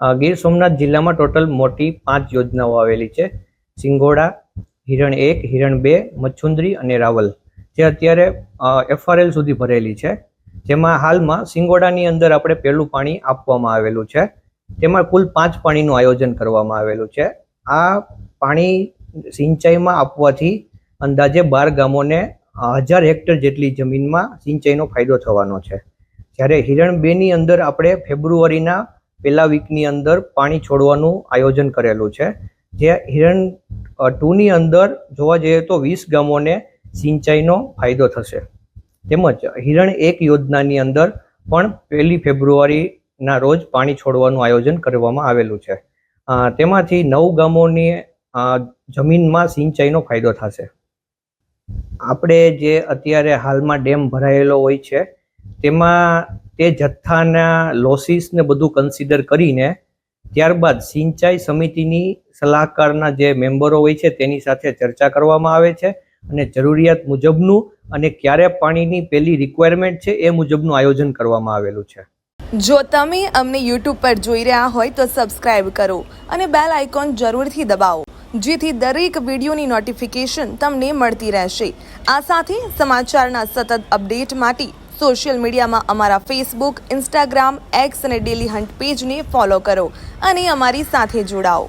ગીર સોમનાથ જિલ્લામાં ટોટલ મોટી 5 યોજનાઓ આવેલી છે. સિંગોડા, હિરણ 1, હિરણ 2, મચ્છુન્દ્રી અને રાવલ, જે અત્યારે FRL સુધી ભરેલી છે. જેમાં હાલમાં સિંગોડાની અંદર આપણે પહેલું પાણી આપવામાં આવેલું છે. તેમાં કુલ 5 પાણીનું આયોજન કરવામાં આવેલું છે. આ પાણી સિંચાઈમાં આપવાથી અંદાજે 12 ગામોને 1000 હેક્ટર જેટલી જમીનમાં સિંચાઈનો ફાયદો થવાનો છે. જ્યારે હિરણ 2 ની અંદર આપણે ફેબ્રુઆરીના પહેલા વીકની અંદર પાણી છોડવાનું આયોજન કરેલું છે. જે હિરણ 2 ની અંદર જોવા જઈએ તો 20 ગામોને સિંચાઈનો ફાયદો થશે. તેમજ હિરણ 1 યોજનાની અંદર પણ 1 ફેબ્રુઆરીના રોજ પાણી છોડવાનું આયોજન કરવામાં આવેલું છે. તેમાંથી 9 ગામોની જમીનમાં સિંચાઈનો ફાયદો થશે. આપણે જે અત્યારે હાલમાં ડેમ ભરાયેલો હોય છે તેમાં તે જથ્થાના લોસીસ ને બધું કન્સિડર કરીને ત્યારબાદ સિંચાઈ સમિતિની સલાહકારના જે મેમ્બરો હોય છે તેની સાથે ચર્ચા કરવામાં આવે છે અને જરૂરિયાત મુજબનું અને ક્યારે પાણીની પહેલી રિક્વાયરમેન્ટ છે એ મુજબનું આયોજન કરવામાં આવેલું છે. જો તમે અમને YouTube પર જોઈ રહ્યા હોય તો સબસ્ક્રાઇબ કરો અને બેલ આઇકોન જરૂરથી દબાવો, જેથી દરેક વિડીયોની નોટિફિકેશન તમને મળતી રહેશે. આ સાથે સમાચારના સતત અપડેટ માટે સોશિયલ મીડિયામાં અમારા Facebook, Instagram, X અને ડેલી હન્ટ પેજને ફોલો કરો અને અમારી સાથે જોડાઓ.